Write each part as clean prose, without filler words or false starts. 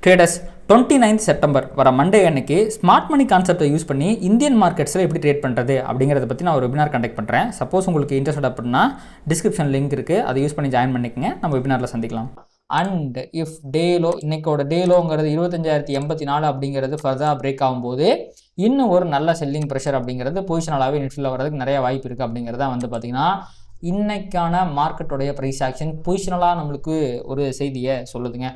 Traders 29th September வர Monday அன்னைக்கு smart மணி கான்செப்டை யூஸ் பண்ணி இந்தியன் மார்க்கெட்ஸில் எப்படி ட்ரேட் பண்ணுறது அப்படிங்கிறத பற்றி நான் ஒரு வெபினார் கண்டக்ட் பண்ணுறேன். சப்போஸ் உங்களுக்கு இன்ட்ரெஸ்ட் அப்படின்னா டிஸ்கிரிப்ஷன் லிங்க் இருக்குது, அதை யூஸ் பண்ணி ஜாயின் பண்ணிக்கங்க. நம்ம வெபினாரில் சந்திக்கலாம். அண்ட் இஃப் டேலோ இன்னைக்கோட டேலோங்கிறது 25,084 அப்படிங்கிறது ஃபர்தராக பிரேக் ஆகும்போது இன்னும் ஒரு நல்ல செல்லிங் ப்ரெஷர் அப்படிங்கிறது பொசிஷனலாகவே நிஃப்டியில் வரதுக்கு நிறைய வாய்ப்பு இருக்குது. அப்படிங்கிறத பார்த்திங்கன்னா இன்னைக்கான மார்க்கெட்டோடைய ப்ரைஸ் ஆக்ஷன் பொசிஷனலாக நம்மளுக்கு ஒரு செய்தியை சொல்லுதுங்க.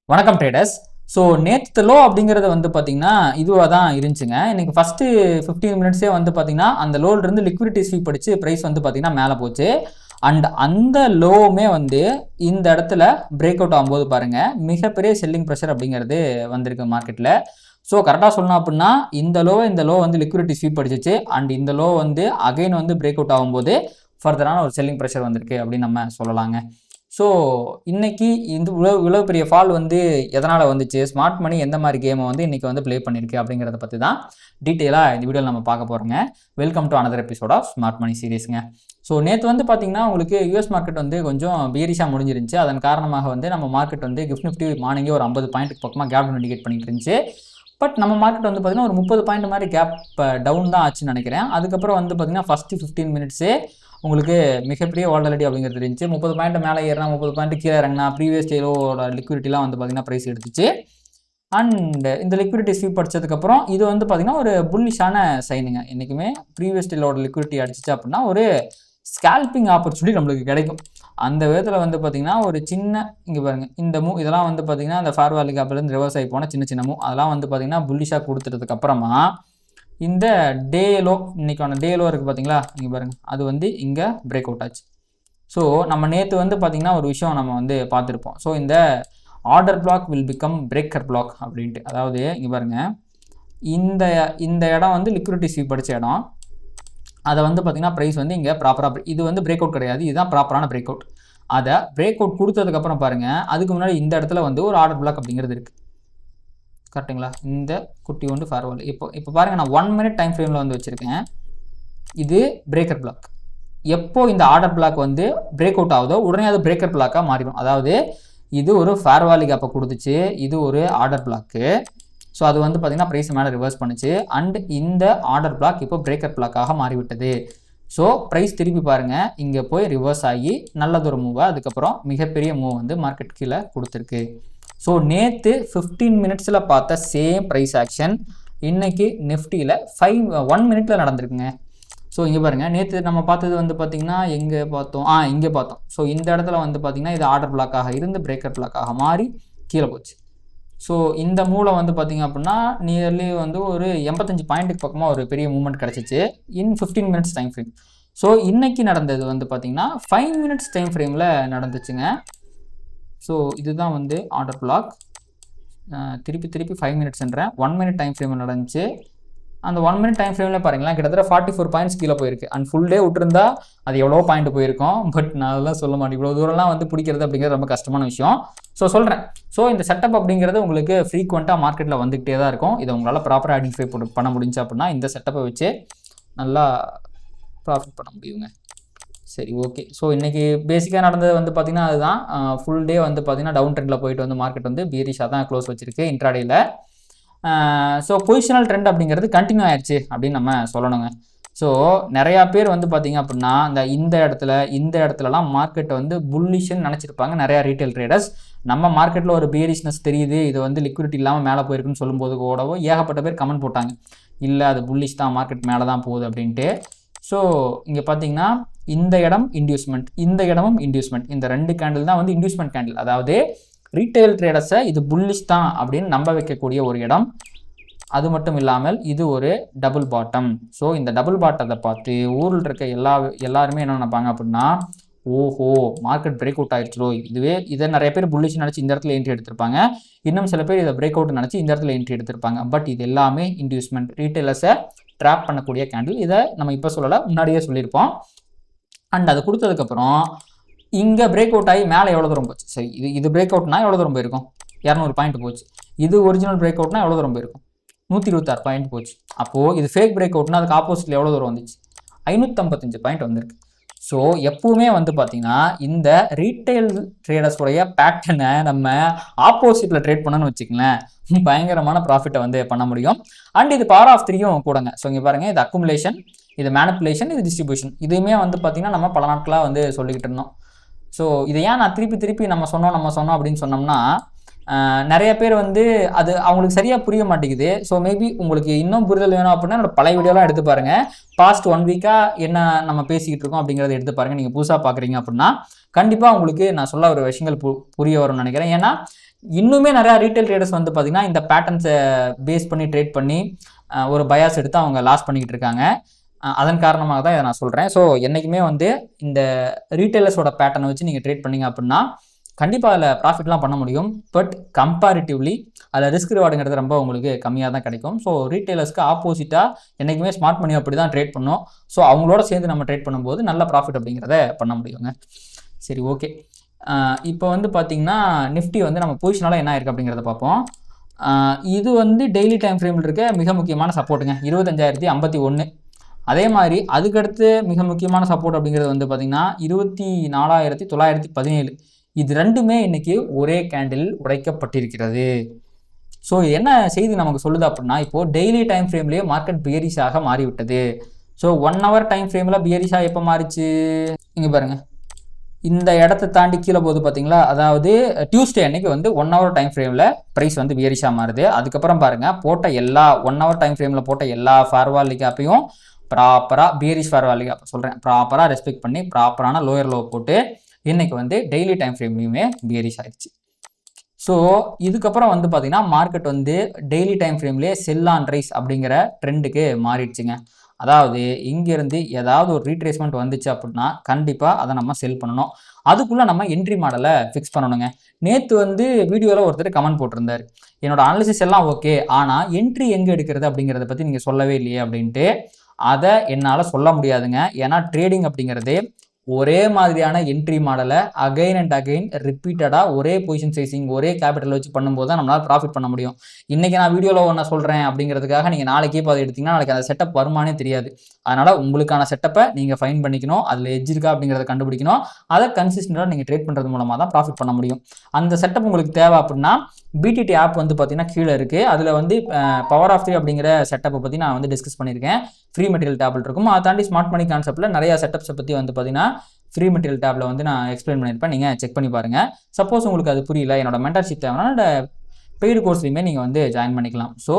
வணக்கம் ட்ரேடர்ஸ். ஸோ நேற்று லோ அப்படிங்கிறது பார்த்திங்கன்னா இதுவாக தான் இருந்துச்சுங்க. இன்றைக்கி ஃபஸ்ட்டு 15 மினிட்ஸே பார்த்திங்கன்னா அந்த லோலிருந்து லிக்விடிட்டி ஸ்வீப் அடித்து ப்ரைஸ் பார்த்திங்கன்னா மேலே போச்சு. அண்ட் அந்த லோவுமே இந்த இடத்துல பிரேக் அவுட் ஆகும்போது பாருங்கள் மிகப்பெரிய செல்லிங் ப்ரெஷர் அப்படிங்கிறது வந்திருக்கு மார்க்கெட்டில். ஸோ கரெக்டாக சொல்லணும் அப்படின்னா இந்த லோ லிக்விடிட்டி ஸ்வீப் அடிச்சிச்சு. அண்ட் இந்த லோ அகைன் பிரேக் அவுட் ஆகும்போது ஃபர்தரான ஒரு செல்லிங் ப்ரெஷர் வந்திருக்கு அப்படின்னு நம்ம சொல்லலாங்க. ஸோ இன்றைக்கி இந்த இவ்வளோ பெரிய ஃபால் எதனால் வந்துச்சு, ஸ்மார்ட் மணி எந்த மாதிரி கேமை இன்றைக்கி ப்ளே பண்ணியிருக்கு அப்படிங்கிறத பற்றி தான் டீட்டெயிலாக இந்த வீடியோவில் நம்ம பார்க்க போகிறோங்க. Welcome to another episode of smart money சீரீஸுங்க. ஸோ நேற்று பார்த்திங்கன்னா உங்களுக்கு யூஎஸ் மார்க்கெட் கொஞ்சம் பியரிஷாக முடிஞ்சிருந்துச்சு. அதன் காரணமாக நம்ம மார்க்கெட் கிஃப்ட் நிஃப்டி மார்னிங்கே ஒரு 50 பாயிண்ட்டுக்கு பக்கமாக கேப் இண்டிகேட் பண்ணிட்டு இருந்துச்சு. பட் நம்ம மார்க்கெட் பார்த்திங்கன்னா ஒரு 30 பாயிண்ட் மாதிரி கேப் டவுன் தான் ஆச்சுன்னு நினைக்கிறேன். அதுக்கப்புறம் பார்த்திங்கன்னா ஃபஸ்ட்டு 15 மினிட்ஸே உங்களுக்கு மிகப்பெரிய வாலட்டிலிட்டி அப்படிங்கிறது இருந்துச்சு. 30 பாயிண்ட் மேலே ஏறினா 30 பாயிண்ட் கீழே இறங்கினா ப்ரீவியஸ் டேலோட லிக்விடிட்டிலாம் பார்த்திங்கன்னா ப்ரைஸ் எடுத்துச்சு. அண்ட் இந்த லிக்விடிட்டி ஸ்வீப் அடிச்சதுக்கப்புறம் இது பார்த்திங்கன்னா ஒரு புல்லிஷான சைனுங்க. என்றைக்குமே ப்ரீவியஸ் டேலோட லிக்விடிட்டி அடிச்சிச்சு அப்படின்னா ஒரு ஸ்கேல்பிங் ஆப்பர்ச்சுனிட்டி நம்மளுக்கு கிடைக்கும். அந்த விதத்தில் பார்த்திங்கன்னா ஒரு சின்ன இங்கே பாருங்கள் இந்த இதெல்லாம் பார்த்திங்கன்னா அந்த ஃபேர் வேல்யூ கேப்லேருந்து ரிவர்ஸ் ஆகி போன சின்ன சின்ன அதெல்லாம் பார்த்திங்கன்னா புல்லிஷாக கொடுத்துட்டதுக்கப்புறமா இந்த டேலோ இன்றைக்கான டேலோ இருக்குது பார்த்தீங்களா, இங்கே பாருங்கள் அது இங்கே பிரேக் அவுட் ஆச்சு. ஸோ நம்ம நேற்று பார்த்திங்கன்னா ஒரு விஷயம் நம்ம பார்த்துருப்போம். ஸோ இந்த order block will become breaker block அப்படின்ட்டு. அதாவது இங்கே பாருங்கள் இந்த இடம் லிக்விடிட்டி ஸ்வீப் அடித்த இடம். அதை பார்த்திங்கன்னா ப்ரைஸ் இங்கே ப்ராப்பராக இது பிரேக் அவுட் கிடையாது, இதுதான் ப்ராப்பரான பிரேக் அவுட். அதை பிரேக் அவுட் கொடுத்ததுக்கப்புறம் பாருங்கள் அதுக்கு முன்னாடி இந்த இடத்துல ஒரு ஆர்டர் பிளாக் அப்படிங்கிறது இருக்குது. கரெக்டுங்களா? இந்த குட்டி ஃபேர்வால் இப்போ பாருங்கள் நான் 1 மினிட் டைம் ஃப்ரேமில் வச்சுருக்கேன். இது பிரேக்கர் பிளாக். எப்போ இந்த ஆர்டர் பிளாக் பிரேக் அவுட் ஆகுதோ உடனே அது பிரேக்கர் பிளாக்காக மாறிடும். அதாவது இது ஒரு ஃபேர்வாலி கேப்பை கொடுத்துச்சு, இது ஒரு ஆர்டர் பிளாக்கு. ஸோ அது பார்த்திங்கன்னா ப்ரைஸ் மேலே ரிவர்ஸ் பண்ணுச்சு. அண்ட் இந்த ஆர்டர் பிளாக் இப்போ பிரேக்கர் பிளாக்காக மாறிவிட்டது. ஸோ ப்ரைஸ் திருப்பி பாருங்கள் இங்கே போய் ரிவர்ஸ் ஆகி நல்லதொரு மூவாக அதுக்கப்புறம் மிகப்பெரிய மூவ் மார்க்கெட் கீழே கொடுத்துருக்கு. ஸோ நேற்று 15 மினிட்ஸில் பார்த்த சேம் ப்ரைஸ் ஆக்ஷன் இன்றைக்கி நிஃப்டியில் 1 மினிட்டில் நடந்திருக்குங்க. ஸோ இங்கே பாருங்கள் நேற்று நம்ம பார்த்தது பார்த்திங்கன்னா எங்கே பார்த்தோம், இங்கே பார்த்தோம். ஸோ இந்த இடத்துல பார்த்திங்கன்னா இது ஆர்டர் பிளாக்காக இருந்து பிரேக்கர் பிளாக்காக மாறி கீழே போச்சு. ஸோ இந்த மூலம் பார்த்திங்க அப்படின்னா நியர்லி ஒரு 85 பாயிண்ட்டுக்கு பக்கமாக ஒரு பெரிய மூவ்மெண்ட் கிடச்சிச்சு இன் 15 மினிட்ஸ் டைம் ஃப்ரேம். ஸோ இன்றைக்கி நடந்தது பார்த்திங்கன்னா 5 மினிட்ஸ் டைம் ஃப்ரேமில் நடந்துச்சுங்க. ஸோ இதுதான் ஆர்டர் பிளாக். திருப்பி 5 மினிட்ஸ்ன்றேன், 1 மினிட் டைம் ஃப்ரேமில் நடந்துச்சு. அந்த 1 மினிட் டைம் ஃப்ரேமில் பாருங்களேன் கிட்டத்தட்ட 44 பாயிண்ட்ஸ் கீழே போயிருக்கு. அண்ட் ஃபுல் டே விட்டுருந்தா அது எவ்வளோ பாயிண்ட் போயிருக்கும். பட் நான் அதெல்லாம் சொல்ல மாட்டேன். இவ்வளோ தூரம்லாம் பிடிக்கிறது அப்படிங்கிறது ரொம்ப கஷ்டமான விஷயம். ஸோ சொல்கிறேன். ஸோ இந்த செட்டப் அப்படிங்கிறது உங்களுக்கு ஃப்ரீக்வெண்ட்டாக மார்க்கெட்டில் வந்துக்கிட்டே தான் இருக்கும். இதை உங்களால் ப்ராப்பராக ஐடென்டிஃபை பண்ண முடிஞ்சு அப்படின்னா இந்த செட்டப்பை வச்சு நல்லா ப்ராஃபிட் பண்ண முடியுங்க. சரி, ஓகே. ஸோ இன்றைக்கி பேசிக்காக நடந்தது பார்த்திங்கன்னா அதுதான். ஃபுல் டே பார்த்திங்கன்னா டவுன் ட்ரெண்டில் போயிட்டு மார்க்கெட் பியரிஷாக தான் க்ளோஸ் வச்சுருக்கு இன்ட்ராடேயில். ஸோ பொசிஷனல் ட்ரெண்ட் அப்படிங்கிறது கண்டினியூ ஆயிடுச்சு அப்படின்னு நம்ம சொல்லணுங்க. ஸோ நிறையா பேர் பார்த்திங்க அப்படின்னா இந்த இடத்துலலாம் மார்க்கெட்டை புல்லிஷ்ன்னு நினச்சிருப்பாங்க நிறையா ரீட்டைல் ட்ரேடர்ஸ். நம்ம மார்க்கெட்டில் ஒரு பியரிஷ்னஸ் தெரியுது, இது லிக்விடிட்டி இல்லாமல் மேலே போயிருக்குன்னு சொல்லும்போது கூடவோ ஏகப்பட்ட பேர் கமெண்ட் போட்டாங்க, இல்லை அது புல்லிஷ் தான், மார்க்கெட் மேலே தான் போகுது அப்படின்ட்டு. ஸோ இங்கே பார்த்தீங்கன்னா இந்த இடம் இன்டியூஸ்மெண்ட், இந்த இடமும் இன்டியூஸ்மெண்ட். இந்த 2 கேண்டில் தான் இன்டியூஸ்மெண்ட் கேண்டில். அதாவது ரீட்டைல் ட்ரேடர்ஸை இது புல்லிஷ் தான் அப்படின்னு நம்ப வைக்கக்கூடிய ஒரு இடம். அது மட்டும் இல்லாமல் இது ஒரு டபுள் பாட்டம். ஸோ இந்த டபுள் பாட்டத்தை பார்த்து ஊரில் இருக்க எல்லாருமே என்ன நினைப்பாங்க அப்படின்னா, ஓஹோ மார்க்கெட் பிரேக் அவுட் ஆயிடுச்சோ, இதை நிறைய பேர் புல்லிஷ் நினச்சி இந்த இடத்துல என்ட்ரி எடுத்திருப்பாங்க. இன்னும் சில பேர் இதை பிரேக் அவுட் நினச்சி இந்த இடத்துல என்ட்ரி எடுத்திருப்பாங்க. பட் இது எல்லாமே இன்டியூஸ்மெண்ட், ரீட்டைலர்ஸை ட்ராப் பண்ணக்கூடிய கேண்டில். இதை நம்ம இப்போ சொல்லலை, முன்னாடியே சொல்லியிருப்போம். அண்ட் அது கொடுத்ததுக்கப்புறம் இங்கே பிரேக் அவுட் ஆகி மேலே எவ்வளோ தூரம் போச்சு. சரி, இது பிரேக் அவுட்னா எவ்வளோ தூரம் போயிருக்கும், 200 பாயிண்ட் போச்சு. இது ஒரிஜினல் பிரேக் அவுட்னா எவ்வளோ தூரம் போயிருக்கும், 126 பாயிண்ட் போச்சு. அப்போது இது ஃபேக் பிரேக் அவுட்னா அதுக்கு ஆப்போசிட்டில் எவ்வளோ தூரம் வந்துச்சு, 555 பாயிண்ட் வந்திருக்கு. ஸோ எப்பவுமே வந்து பார்த்தீங்கன்னா இந்த ரீட்டைல் ட்ரேடர்ஸோடைய பேட்டர்னை நம்ம ஆப்போசிட்டில் ட்ரேட் பண்ணணும்னு வச்சுக்கங்களேன், பயங்கரமான ப்ராஃபிட்டை வந்து பண்ண முடியும். அண்ட் இது பவர் ஆஃப் 3யும் கூடங்க. ஸோ இங்கே பாருங்கள், இது அக்குமுலேஷன், இது மேனிப்புலேஷன், இது டிஸ்ட்ரிபியூஷன். இதுவுமே வந்து பார்த்தீங்கன்னா நம்ம பல நாட்களாக வந்து சொல்லிக்கிட்டு இருந்தோம். ஸோ இதை ஏன் நான் திருப்பி நம்ம சொன்னோம் அப்படின்னு சொன்னோம்னா, நிறைய பேர் வந்து அது அவங்களுக்கு சரியாக புரிய மாட்டேங்குது. ஸோ மேபி உங்களுக்கு இன்னும் புரிதல் வேணும் அப்படின்னா என்னோட பழைய வீடியோலாம் எடுத்து பாருங்கள். பாஸ்ட் 1 வீக்காக என்ன நம்ம பேசிக்கிட்டு இருக்கோம் அப்படிங்கிறத எடுத்து பாருங்கள். நீங்கள் புதுசாக பார்க்குறீங்க அப்படின்னா கண்டிப்பாக உங்களுக்கு நான் சொல்ல ஒரு விஷயங்கள் புரிய வரும்னு நினைக்கிறேன். ஏன்னா இன்னுமே நிறையா ரீட்டைல் ட்ரேடர்ஸ் வந்து பார்த்திங்கன்னா இந்த பேட்டர்ன்ஸை பேஸ் பண்ணி ட்ரேட் பண்ணி ஒரு பயாஸ் எடுத்து அவங்க லாஸ் பண்ணிக்கிட்டு இருக்காங்க. அதன் காரணமாக தான் இதை நான் சொல்கிறேன். ஸோ என்றைக்குமே வந்து இந்த ரீட்டைலர்ஸோட பேட்டர்னை வச்சு நீங்கள் ட்ரேட் பண்ணிங்க அப்படின்னா கண்டிப்பாக அதில் ப்ராஃபிட்லாம் பண்ண முடியும். பட் கம்பேரிட்டிவ்லி அதில் ரிஸ்க் ரிவார்டுங்கிறது ரொம்ப உங்களுக்கு கம்மியாக தான் கிடைக்கும். ஸோ ரீட்டைலர்ஸ்க்கு ஆப்போசிட்டாக என்றைக்குமே ஸ்மார்ட் மணி அப்படி தான் ட்ரேட் பண்ணோம். ஸோ அவங்களோட சேர்ந்து நம்ம ட்ரேட் பண்ணும்போது நல்ல ப்ராஃபிட் அப்படிங்கிறத பண்ண முடியுங்க. சரி, ஓகே. இப்போ வந்து பார்த்திங்கன்னா நிஃப்டி வந்து நம்ம பொசிஷனால என்ன இருக்குது அப்படிங்கிறத பார்ப்போம். இது வந்து டெய்லி டைம் ஃப்ரேமில் இருக்க மிக முக்கியமான சப்போர்ட்டுங்க, 25,051. அதே மாதிரி அதுக்கடுத்து மிக முக்கியமான சப்போர்ட் அப்படிங்கிறது வந்து பார்த்திங்கன்னா 24,917. இது ரெண்டுமே இன்னைக்கு ஒரே கேண்டில் உடைக்கப்பட்டிருக்கிறது. ஸோ என்ன செய்தி நமக்கு சொல்லுது அப்படின்னா, இப்போது டெய்லி டைம் ஃப்ரேம்லேயே மார்க்கெட் பியரிஷாக மாறிவிட்டது. ஸோ 1 ஹவர் டைம் ஃப்ரேமில் பியரிஷாக எப்போ மாறிச்சு, இங்கே பாருங்கள், இந்த இடத்த தாண்டி கீழே போகுது பார்த்தீங்களா. அதாவது டியூஸ்டே அன்னைக்கு வந்து 1 ஹவர் டைம் ஃப்ரேமில் ப்ரைஸ் வந்து பியரிஷாக மாறுது. அதுக்கப்புறம் பாருங்கள், போட்ட எல்லா 1 ஹவர் டைம் ஃப்ரேமில் போட்ட எல்லா ஃபார்வர்ட் கேப்பையும் ப்ராப்பராக பியரிஷ் ஃபார்வர்ட் கேப் சொல்கிறேன், ப்ராப்பராக ரெஸ்பெக்ட் பண்ணி ப்ராப்பரான லோயர் லோ போட்டு இன்றைக்கி வந்து டெய்லி டைம் ஃப்ரேம்லையுமே பியரிஷ் ஆயிடுச்சு. ஸோ இதுக்கப்புறம் வந்து பார்த்திங்கன்னா மார்க்கெட் வந்து டெய்லி டைம் ஃப்ரேம்லேயே செல் ஆன் ரைஸ் அப்படிங்கிற ட்ரெண்டுக்கு மாறிடுச்சுங்க. அதாவது இங்கேருந்து ஏதாவது ஒரு ரீட்ரேஸ்மெண்ட் வந்துச்சு அப்படின்னா கண்டிப்பாக அதை நம்ம செல் பண்ணணும். அதுக்குள்ளே நம்ம என்ட்ரி மாடலை ஃபிக்ஸ் பண்ணணுங்க. நேற்று வந்து வீடியோவில் ஒருத்தர் கமெண்ட் போட்டிருந்தார், என்னோட அனாலிசிஸ் எல்லாம் ஓகே, ஆனால் என்ட்ரி எங்கே எடுக்கிறது அப்படிங்கிறத பற்றி நீங்கள் சொல்லவே இல்லையே அப்படின்ட்டு. அதை என்னால் சொல்ல முடியாதுங்க. ஏன்னா ட்ரேடிங் அப்படிங்கிறது ஒரே மாதிரியான என்ட்ரி மாடலை அகைன் அண்ட் அகைன் ரிப்பீட்டடாக ஒரே பொசிஷன் சைசிங் ஒரே கேபிட்டல் வச்சு பண்ணும்போது தான் நம்மளால் ப்ராஃபிட் பண்ண முடியும். இன்றைக்கி நான் வீடியோவில் ஒன்று சொல்கிறேன் அப்படிங்கிறதுக்காக நீங்கள் நாளைக்கே இப்போ அதை எடுத்திங்கன்னா நாளைக்கு அந்த செட்டப் வருமானே தெரியாது. அதனால் உங்களுக்கான செட்டப்பை நீங்கள் ஃபைன் பண்ணிக்கணும், அதில் எட்ஜ் இருக்கா அப்படிங்கிறத கண்டுபிடிக்கணும். அதை கன்சிஸ்டண்டாக நீங்கள் ட்ரேட் பண்ணுறது மூலமாக தான் ப்ராஃபிட் பண்ண முடியும். அந்த செட்டப் உங்களுக்கு தேவை அப்படின்னா பிடிடி ஆப் வந்து பார்த்தீங்கன்னா கீழே இருக்குது. அதில் வந்து பவர் ஆஃப் 3 அப்படிங்கிற செட்டப்பை பற்றி நான் வந்து டிஸ்கஸ் பண்ணியிருக்கேன். ஃப்ரீ மெட்டீரியல் டேபிள் இருக்கும். அதை தாண்டி ஸ்மார்ட் மணி கான்செப்ட்டில் நிறையா செட்டப்ஸை பற்றி வந்து பார்த்தீங்கன்னா ஃப்ரீ மெட்டீரியல் டேப்பில் வந்து நான் எக்ஸ்பிளைன் பண்ணியிருப்பேன். நீங்கள் செக் பண்ணி பாருங்கள். சப்போஸ் உங்களுக்கு அது புரியல, என்னோட மென்டர்ஷிப் தேவைன்னா பெய்டு கோர்ஸ்லையுமே நீங்கள் வந்து ஜாயின் பண்ணிக்கலாம். ஸோ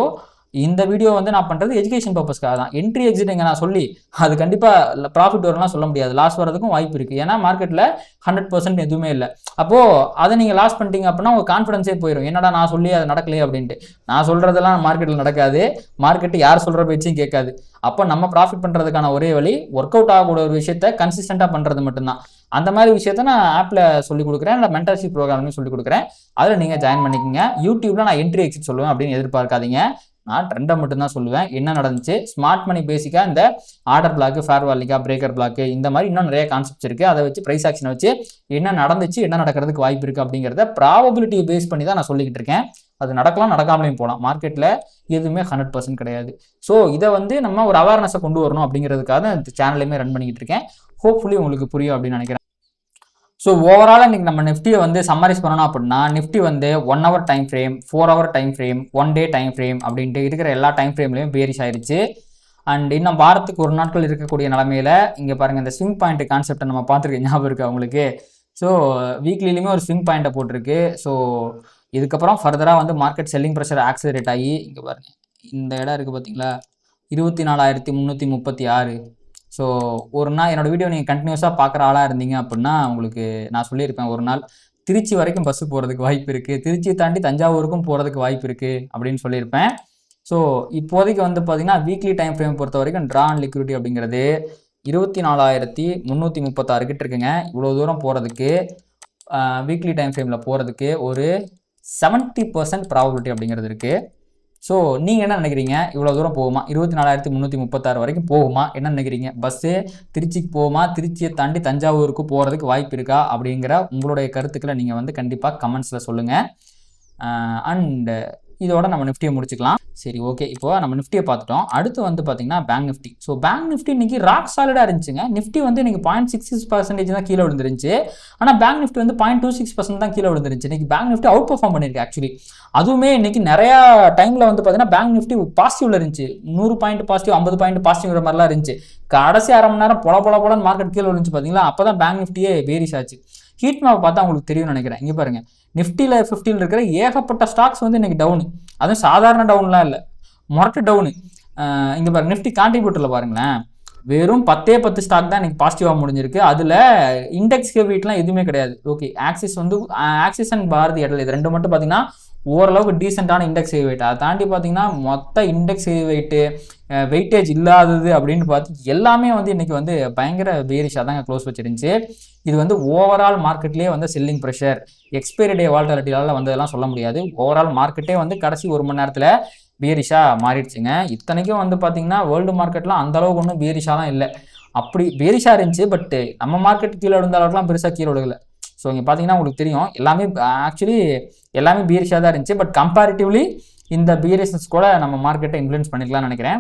இந்த வீடியோ வந்து நான் பண்ணுறது எஜுகேஷன் பர்பஸ்க்காக தான். என்ட்ரி எக்ஸிட் எங்கே நான் சொல்லி அது கண்டிப்பாக ப்ராஃபிட் வரலாம் சொல்ல முடியாது, லாஸ் வரதுக்கும் வாய்ப்பு இருக்குது. ஏன்னா மார்க்கெட்டில் 100% எதுவுமே இல்லை. அப்போது அதை நீங்கள் லாஸ் பண்ணிட்டீங்க அப்படின்னா உங்கள் கான்ஃபிடன்ஸே போயிடும். என்னடா நான் சொல்லி அது நடக்கலையே அப்படின்ட்டு. நான் சொல்கிறதெல்லாம் மார்க்கெட்டில் நடக்காது, மார்க்கெட்டு யார் சொல்கிற பேச்சையும் கேட்காது. அப்போ நம்ம ப்ராஃபிட் பண்ணுறதுக்கான ஒரே வழி ஒர்க் அவுட் ஆகக்கூடிய ஒரு விஷயத்தை கன்சிஸ்டண்ட்டாக பண்ணுறது மட்டும்தான். அந்த மாதிரி விஷயத்த நான் ஆப்பில் சொல்லிக் கொடுக்குறேன், இல்லை மென்டர்ஷிப் ப்ரோக்ராம்லையும் சொல்லிக் கொடுக்குறேன். அதில் நீங்கள் ஜாயின் பண்ணிக்கோங்க. யூடியூப்பில் நான் என்ட்ரி எக்ஸிட் சொல்லுவேன் அப்படின்னு எதிர்பார்க்காதீங்க. நான் ட்ரெண்டை மட்டும்தான் சொல்லுவேன், என்ன நடந்துச்சு. ஸ்மார்ட் மணி பேசிக்காக இந்த ஆர்டர் பிளாக்கு, ஃபேர்வால் லிங்கா, பிரேக்கர் பிளாக்கு, இந்த மாதிரி இன்னும் நிறைய கான்செப்ட்ஸ் இருக்குது. அதை வச்சு ப்ரைஸ் ஆக்ஷனை வச்சு என்ன நடந்துச்சு, என்ன நடக்கிறதுக்கு வாய்ப்பு இருக்குது அப்படிங்கிறத ப்ராபபிலிட்டியை பேஸ் பண்ணி தான் நான் சொல்லிக்கிட்டு இருக்கேன். அது நடக்கலாம், நடக்காமலையும் போகலாம். மார்க்கெட்டில் எதுவுமே 100% கிடையாது. ஸோ இதை வந்து நம்ம ஒரு அவேர்னஸை கொண்டு வரணும் அப்படிங்கிறதுக்காக இந்த சேனலையுமே ரன் பண்ணிக்கிட்டு இருக்கேன். ஹோப்ஃபுல்லி உங்களுக்கு புரியும் அப்படின்னு நினைக்கிறேன். ஸோ ஓவராலாக இன்றைக்கி நம்ம நிஃப்டியை வந்து சம்மரைஸ் பண்ணணும் அப்படின்னா, நிஃப்டி வந்து 1 hour time frame, 4 hour time frame, 1 day time frame அப்படின்ட்டு இருக்கிற எல்லா டைம் ஃப்ரேம்லையும் பேரிஷ் ஆயிடுச்சு. அண்ட் இன்னும் வாரத்துக்கு ஒரு நாட்கள் இருக்கக்கூடிய நிலமையில இங்கே பாருங்கள், இந்த ஸ்விங் பாயிண்ட் கான்செப்டை நம்ம பார்த்துருக்கேன், ஞாபகம் இருக்குது அவங்களுக்கு. ஸோ வீக்லிலையுமே ஒரு ஸ்விங் பாயிண்ட்டை போட்டிருக்கு. ஸோ இதுக்கப்புறம் ஃபர்தராக வந்து மார்க்கெட் செல்லிங் ப்ரெஷர் ஆக்சிலரேட் ஆகி இங்கே பாருங்கள், இந்த இடம் இருக்குது பார்த்தீங்களா, 24,336. ஸோ ஒரு நாள் என்னோடய வீடியோ நீங்கள் கண்டினியூஸாக பார்க்குற ஆளாக இருந்தீங்க அப்படின்னா உங்களுக்கு நான் சொல்லியிருப்பேன், ஒரு நாள் திருச்சி வரைக்கும் பஸ்ஸு போகிறதுக்கு வாய்ப்பு இருக்குது, திருச்சியை தாண்டி தஞ்சாவூருக்கும் போகிறதுக்கு வாய்ப்பு இருக்குது அப்படின்னு சொல்லியிருப்பேன். ஸோ இப்போதைக்கு வந்து பார்த்திங்கன்னா வீக்லி டைம் ஃப்ரேம் பொறுத்த வரைக்கும் ட்ரா அண்ட் லிக்விடிட்டி அப்படிங்கிறது 24,336 கிட்ட இருக்குங்க. இவ்வளோ தூரம் போகிறதுக்கு வீக்லி டைம் ஃப்ரேமில் போகிறதுக்கு ஒரு 70% ப்ராபபிலிட்டி அப்படிங்கிறது இருக்குது. ஸோ நீங்கள் என்ன நினைக்கிறீங்க, இவ்வளோ தூரம் போகுமா, 24,336 வரைக்கும் போகுமா, என்ன நினைக்கிறீங்க? பஸ்ஸு திருச்சிக்கு போகுமா, திருச்சியை தாண்டி தஞ்சாவூருக்கு போகிறதுக்கு வாய்ப்பு இருக்கா அப்படிங்கிற உங்களுடைய கருத்துக்களை நீங்கள் வந்து கண்டிப்பாக கமெண்ட்ஸில் சொல்லுங்கள். அண்ட் இதோட நம்ம நிஃப்டியை முடிச்சுக்கலாம். சரி, ஓகே. இப்போ நம்ம நிஃப்டியை பார்த்துட்டோம். அடுத்து வந்து பார்த்தீங்கன்னா bank Nifty. So bank Nifty இன்னைக்கு ராக் சாலிடாக இருந்துச்சுங்க. நிஃப்டி வந்து இன்னைக்கு 0.66% தான் கீழே விழுந்துருந்துச்சு. ஆனால் பேங்க் நிஃப்டி வந்து 0.26% தான் கீழே விழுந்துருந்துச்சு. இன்னைக்கு பேங்க் நிஃப்டி அவுட் பெர்ஃபார்ம் பண்ணியிருக்கு ஆக்சுவலி. அதுவுமே இன்னைக்கு நிறையா டைமில் வந்து பார்த்தீங்கன்னா பேங்க் நிஃப்டி பாசிட்டிவ்ல இருந்துச்சு. 100 பாயிண்ட் பாசிட்டிவ், 50 பாயிண்ட் பாசிட்டிவ்ங்கிற மாதிரிலாம் இருந்துச்சு. கடைசி அரை மணி நேரம் பொலன்னு மார்க்கெட் கீழே விழுந்துச்சு பார்த்தீங்களா? அப்போ தான் பேங்க் நிஃப்டியே பேரிஷ் ஆச்சு. ஹீட் மேப் பார்த்தா உங்களுக்கு தெரியும்னு நினைக்கிறேன். இங்கே பாருங்க, நிஃப்டியில் 50 இருக்கிற ஏகப்பட்ட ஸ்டாக்ஸ் வந்து இன்னைக்கு டவுனு. அதுவும் சாதாரண டவுன்லாம் இல்லை, மொரட்டு டவுனு. இங்கே பாருங்க, நிஃப்டி கான்ட்ரிபியூட்டரில் பாருங்களேன், வெறும் 10 ஸ்டாக் தான் இன்னைக்கு பாசிட்டிவாக முடிஞ்சிருக்கு. அதில் இண்டெக்ஸ் ஹெவிட்லாம் எதுவுமே கிடையாது. ஓகே, ஆக்சிஸ் வந்து ஆக்சிஸ் அண்ட் பாரதி ஏர்டெல் இது ரெண்டு மட்டும் பார்த்தீங்கன்னா ஓரளவுக்கு டீசெண்டான இண்டெக்ஸ் ஹெவி வெயிட். அதை தாண்டி பார்த்தீங்கன்னா மொத்த இண்டெக்ஸ் ஹெவி வெயிட்டு வெயிட்டேஜ் இல்லாதது அப்படின்னு பார்த்து எல்லாமே வந்து இன்றைக்கி வந்து பயங்கர பேரிஷாக தாங்க க்ளோஸ் வச்சிருந்துச்சு. இது வந்து ஓவரால் மார்க்கெட்லேயே வந்து செல்லிங் ப்ரெஷர், எக்ஸ்பைரி டே வால்டாலிட்டியால் வந்ததெல்லாம் சொல்ல முடியாது. ஓவரால் மார்க்கெட்டே வந்து கடைசி ஒரு மணி நேரத்தில் பேரிஷாக மாறிடுச்சுங்க. இத்தனைக்கும் வந்து பார்த்தீங்கன்னா வேர்ல்டு மார்க்கெட்லாம் அந்தளவுக்கு ஒன்றும் பேரிஷாலாம் இல்லை. அப்படி பேரிஷாக இருந்துச்சு, பட் நம்ம மார்க்கெட் கீழே விழுந்த அளவுக்குலாம் பெருசாக கீழே விழுகலை. ஸோ இங்கே பார்த்தீங்கன்னா உங்களுக்கு தெரியும், எல்லாமே ஆக்சுவலி எல்லாமே பீரிஷாக தான் இருந்துச்சு. பட் கம்பேரிட்டிவ்லி இந்த பீரிஷன்ஸ் கூட நம்ம மார்க்கெட்டை இன்ஃப்ளூயன்ஸ் பண்ணிக்கலாம்னு நினைக்கிறேன்.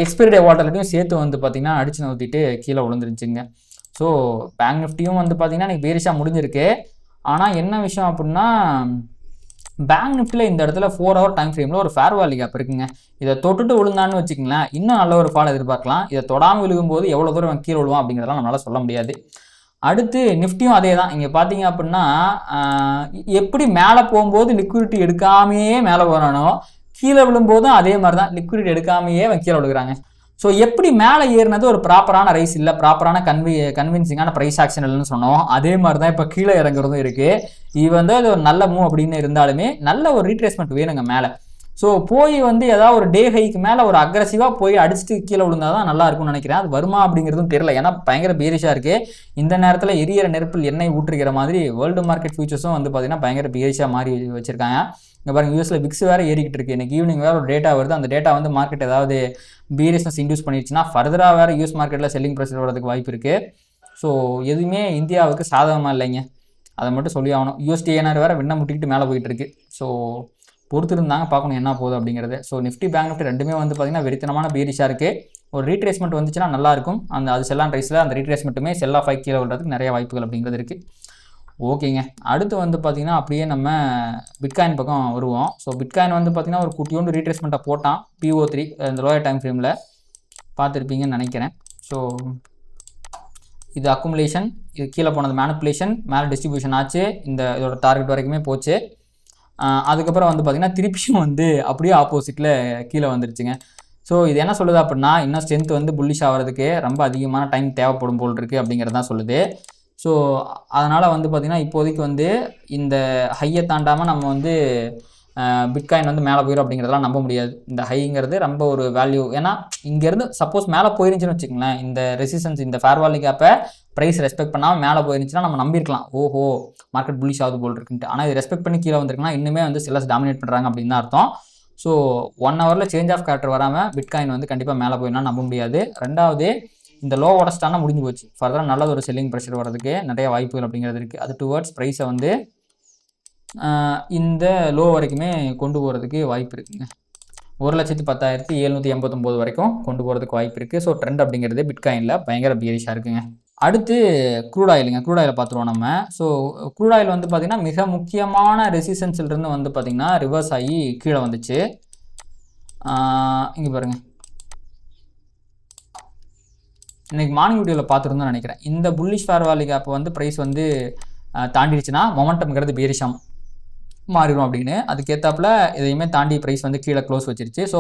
எக்ஸ்பைரி டே வால்டாலிட்டியும் சேர்த்து வந்து பார்த்தீங்கன்னா அடிச்சு நவுத்திட்டு கீழே விழுந்துருச்சுங்க. ஸோ பேங்க் நிஃப்டியும் வந்து பார்த்தீங்கன்னா இன்னைக்கு பீரிஷாக முடிஞ்சிருக்கு. ஆனால் என்ன விஷயம் அப்படின்னா, பேங்க் நிஃப்டியில் இந்த இடத்துல 4 hour டைம் ஃப்ரேமில் ஒரு ஃபேர் வேல்யூ கேப் இருக்குங்க. இதை தொட்டுட்டு விழுந்தான்னு வச்சுக்கங்களேன், இன்னும் நல்ல ஒரு ஃபால் எதிர்பார்க்கலாம். இதை தொடாமல் விழுகும்போது எவ்வளோ தூரம் கீழே விழுவான் அப்படிங்கிறதெல்லாம் நம்மளால் சொல்ல முடியாது. அடுத்து நிஃப்டியும் அதே தான். இங்கே பார்த்தீங்க அப்படின்னா எப்படி மேலே போகும்போது லிக்விடிட்டி எடுக்காமையே மேலே போகிறானோ, கீழே விழும்போதும் அதே மாதிரி தான் லிக்விடிட்டி எடுக்காமையே அவன் கீழே விழுகிறாங்க. ஸோ எப்படி மேலே ஏறினது ஒரு ப்ராப்பரான ரைஸ் இல்லை, ப்ராப்பரான கன்வின்சிங்கான ப்ரைஸ் ஆக்ஷன் இல்லைன்னு சொன்னோம், அதே மாதிரி தான் இப்போ கீழே இறங்குறதும் இருக்குது. இது வந்து அது ஒரு நல்ல மூவ் அப்படின்னு இருந்தாலுமே நல்ல ஒரு ரீட்ரேஸ்மெண்ட் வேணுங்க மேலே. ஸோ போய் வந்து ஏதாவது ஒரு டே ஹைக்கு மேலே ஒரு அக்ரெசிவாக போய் அடிச்சுட்டு கீழே விழுந்தால் தான் நல்லா இருக்கும்னு நினைக்கிறேன். அது வருமா அப்படிங்கிறதும் தெரியல, ஏன்னா பயங்கர பேரிஷாக இருக்குது. இந்த நேரத்தில் எரியிற நெருப்பில் எண்ணெய் ஊற்றுகிற மாதிரி வேர்ல்டு மார்க்கெட் ஃபியூச்சர்ஸும் வந்து பார்த்திங்கன்னா பயங்கர பேரிஷாக மாறி வச்சுருக்காங்க. இங்கே பாருங்கள், யூஎஸில் விக்ஸ் வேறு ஏறிக்கிட்டு இருக்குது. இன்றைக்கி ஈவினிங் வேறு ஒரு டேட்டா வருது. அந்த டேட்டா வந்து மார்க்கெட் ஏதாவது பீரிஷ்னஸ் இன்டியூஸ் பண்ணிடுச்சுன்னா ஃபர்தராக வேறு யூஎஸ் மார்க்கெட்டில் செல்லிங் ப்ரெஷர் வரதுக்கு வாய்ப்பு இருக்குது. ஸோ எதுவுமே இந்தியாவுக்கு சாதகமாக இல்லைங்க, அதை மட்டும் சொல்லி ஆகணும். யூஎஸ்டிஏனர் வேறு விண்ணை முட்டிக்கிட்டு மேலே போயிட்டு இருக்கு. ஸோ பொறுத்து இருந்தாங்க பார்க்கணும் என்ன போகுது அப்படிங்கிறது. ஸோ நிஃப்டி பேங்க் நிஃப்டி ரெண்டுமே வந்து பார்த்திங்கன்னா வெறித்தனமான பேரிஷாக இருக்குது. ஒரு ரீட்ரேஸ்மெண்ட் வந்துச்சுன்னா நல்லாயிருக்கும். அது செல்லான் ரைஸில் அந்த ரீட்ரேஸ்மெண்ட்டுமே செல் ஆஃப் 5 கீழே விடுறதுக்கு நிறைய வாய்ப்புகள் அப்படிங்கிறது இருக்குது. ஓகேங்க, அடுத்து வந்து பார்த்திங்கன்னா அப்படியே நம்ம பிட்காயின் பக்கம் வருவோம். ஸோ பிட்காயின் வந்து பார்த்திங்கன்னா ஒரு குட்டியோண்டு ரீட்ரேஸ்மெண்ட்டை போட்டான் PO3 இந்த லோயர் டைம் ஃப்ரேமில் பார்த்துருப்பீங்கன்னு நினைக்கிறேன். ஸோ இது அக்குமுலேஷன், இது கீழே போனது மேனிப்புலேஷன், மேலே டிஸ்ட்ரிபியூஷன் ஆச்சு, இதோட டார்கெட் வரைக்குமே போச்சு. அதுக்கப்புறம் வந்து பார்த்திங்கன்னா திருப்பியும் வந்து அப்படியே ஆப்போசிட்டில் கீழே வந்துருச்சுங்க. ஸோ இது என்ன சொல்லுது அப்படின்னா, இன்னும் ஸ்ட்ரென்த் வந்து புல்லிஷ் ஆகிறதுக்கு ரொம்ப அதிகமான டைம் தேவைப்படும் போல் இருக்குது அப்படிங்கிறது தான் சொல்லுது. ஸோ அதனால் வந்து பார்த்திங்கன்னா இப்போதைக்கு வந்து இந்த ஹையை தாண்டாமல் நம்ம வந்து பிட்காயின் வந்து மேலே போயிடும் அப்படிங்கிறதெல்லாம் நம்ப முடியாது. இந்த ஹைங்கிறது ரொம்ப ஒரு வேல்யூ, ஏன்னா இங்கேருந்து சப்போஸ் மேலே போயிருந்துச்சுன்னு வச்சுக்கோங்களேன், இந்த ரெசிஸ்டன்ஸ் இந்த ஃபேர் வேல்யூ கேப்பை ப்ரைஸ் ரெஸ்பெக்ட் பண்ணாமல் மேலே போயிருந்துச்சுன்னா நம்ம நம்பியிருக்கலாம், ஓஹோ மார்க்கெட் புல்லிஷ் ஆகுது போல் இருக்குன்ட்டு. ஆனால் இது ரெஸ்பெக்ட் பண்ணி கீழே வந்திருக்குன்னா இன்னுமே வந்து செல்லர்ஸ் டாமினேட் பண்ணுறாங்க அப்படின்னு தான் அர்த்தம். ஸோ 1 hourல சேஞ்ச் ஆஃப் கேரக்டர் வராமல் பிட்காயின் வந்து கண்டிப்பாக மேலே போயிடலாம் நம்ப முடியாது. ரெண்டாவது, இந்த லோ உடச்சிட்டானா முடிஞ்சு போச்சு. ஃபர்தராக நல்லது ஒரு செல்லிங் ப்ரெஷர் வரதுக்கு நிறைய வாய்ப்புகள் அப்படிங்கிறது இருக்குது. அது டுவர்ட்ஸ் ப்ரைஸை வந்து இந்த லோ வரைக்குமே கொண்டு போகிறதுக்கு வாய்ப்பு இருக்குங்க. 1,10,789 வரைக்கும் கொண்டு போகிறதுக்கு வாய்ப்பு இருக்குது. ஸோ ட்ரெண்ட் அப்படிங்கிறது பிட்காயினில் பயங்கர பியரிஷாக இருக்குங்க. அடுத்து க்ரூட் ஆயிலுங்க. க்ரூட் ஆயிலை பார்த்துருவோம் நம்ம. ஸோ க்ரூட் ஆயில் வந்து பார்த்திங்கன்னா மிக முக்கியமான ரெசிஸ்டன்ஸ்லேருந்து வந்து பார்த்திங்கன்னா ரிவர்ஸ் ஆகி கீழே வந்துச்சு. இங்கே பாருங்கள், இன்றைக்கி மார்னிங் வீடியோவில் பார்த்துருந்தோம்னு நினைக்கிறேன். இந்த புல்லிஷ் ஃபேர் வேல்யூ கேப் வந்து ப்ரைஸ் வந்து தாண்டிடுச்சுன்னா மொமெண்டம்ங்கிறது பேரிஷாக மாறிடும் அப்படின்னு. அதுக்கேற்றாப்புல இதையுமே தாண்டி ப்ரைஸ் வந்து கீழே க்ளோஸ் வச்சிருச்சு. ஸோ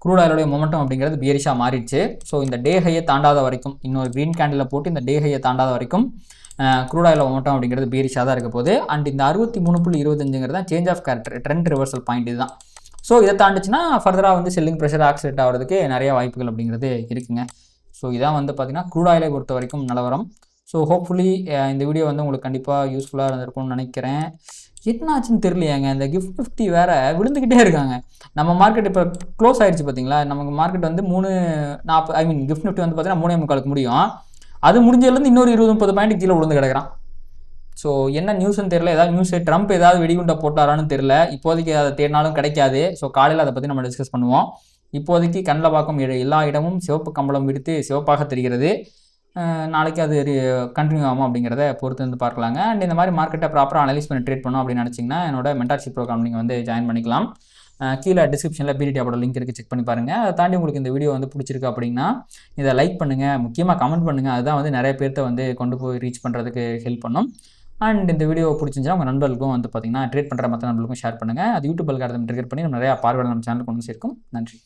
க்ரூட் ஆயிலோடைய மொமெண்டம் அப்படிங்கிறது பேரிஷாக மாறிடுச்சு. ஸோ இந்த டே ஹையை தாண்டாத வரைக்கும், இன்னொரு க்ரீன் கேண்டில் போட்டு இந்த டே ஹையை தாண்டாத வரைக்கும் க்ரூட் ஆயில் மொமெண்டம் அப்படிங்கிறது பேரிஷாக தான் இருக்க போகுது. அண்ட் இந்த 63.25 தான் change of character, trend reversal point இதுதான். ஸோ இதை தாண்டிச்சுன்னா ஃபர்தராக வந்து செல்லிங் ப்ரெஷர் ஆக்சிலேட் ஆகிறதுக்கு நிறைய வாய்ப்புகள் அப்படிங்கிறது இருக்குங்க. ஸோ இதான் வந்து பார்த்திங்கன்னா க்ரூட் ஆயிலை பொறுத்த வரைக்கும் நிலவரம். ஸோ ஹோப்ஃபுல்லி இந்த வீடியோ வந்து உங்களுக்கு கண்டிப்பாக யூஸ்ஃபுல்லாக இருந்திருக்கும்னு நினைக்கிறேன். என்ன ஆச்சுன்னு தெரியலையாங்க, இந்த கிஃப்ட் 50 வேறு விழுந்துக்கிட்டே இருக்காங்க. நம்ம மார்க்கெட் இப்போ க்ளோஸ் ஆகிடுச்சு பார்த்தீங்களா. நமக்கு மார்க்கெட் வந்து 340 கிஃப்ட் 50 வந்து பார்த்தீங்கன்னா 3.45 முடியும். அது முடிஞ்சதுலேருந்து இன்னொரு 20-30 பாயிண்ட் கீழே விழுந்து கிடக்கிறான். ஸோ என்ன நியூஸ்னு தெரியல, ஏதாவது நியூஸ் ட்ரம்ப் ஏதாவது வெடிகுண்டை போட்டாரான்னு தெரியல. இப்போதைக்கு அதை தேடினாலும் கிடைக்காது. ஸோ காலையில் அதை பற்றி நம்ம டிஸ்கஸ் பண்ணுவோம். இப்போதைக்கு கண்ணில் பார்க்கும் எல்லா இடமும் சிவப்பு கம்பளம் விடுத்து சிவப்பாக தெரிகிறது. நாளைக்கு அது கண்டினியூ ஆகும் அப்படிங்கிறத பொறுத்து வந்து பார்க்கலாங்க. அண்ட் இந்த மாதிரி மார்க்கெட்டை ப்ராப்பராக அனலைஸ் பண்ணி ட்ரேட் பண்ணோம் அப்படின்னு நினச்சிங்கன்னா என்னோட மென்டார்ஷிப் ப்ரோக்ராம் நீங்கள் வந்து ஜாயின் பண்ணிக்கலாம். கீழே டிஸ்கிரிப்ஷனில் பிடிடி அப்போட லிங்க் இருக்குது, செக் பண்ணி பாருங்கள். அதை தாண்டி உங்களுக்கு இந்த வீடியோ வந்து பிடிச்சிருக்கு அப்படின்னா இதை லைக் பண்ணுங்கள், முக்கியமாக கமெண்ட் பண்ணுங்கள். அதுதான் வந்து நிறைய பேர்த்த வந்து கொண்டு போய் ரீச் பண்ணுறதுக்கு ஹெல்ப் பண்ணும். அண்ட் இந்த வீடியோ பிடிச்சிருந்துச்சா உங்கள் நண்பர்களுக்கும் வந்து பார்த்தீங்கன்னா ட்ரேட் பண்ணுற மற்ற நண்பர்களுக்கும் ஷேர் பண்ணுங்கள். அது யூடியூப் அல்காரிதம் ட்ரிகர் பண்ணி நிறையா பார்வையாளர் நம்ம சேனலுக்கு கொண்டு சேர்க்கும். நன்றி.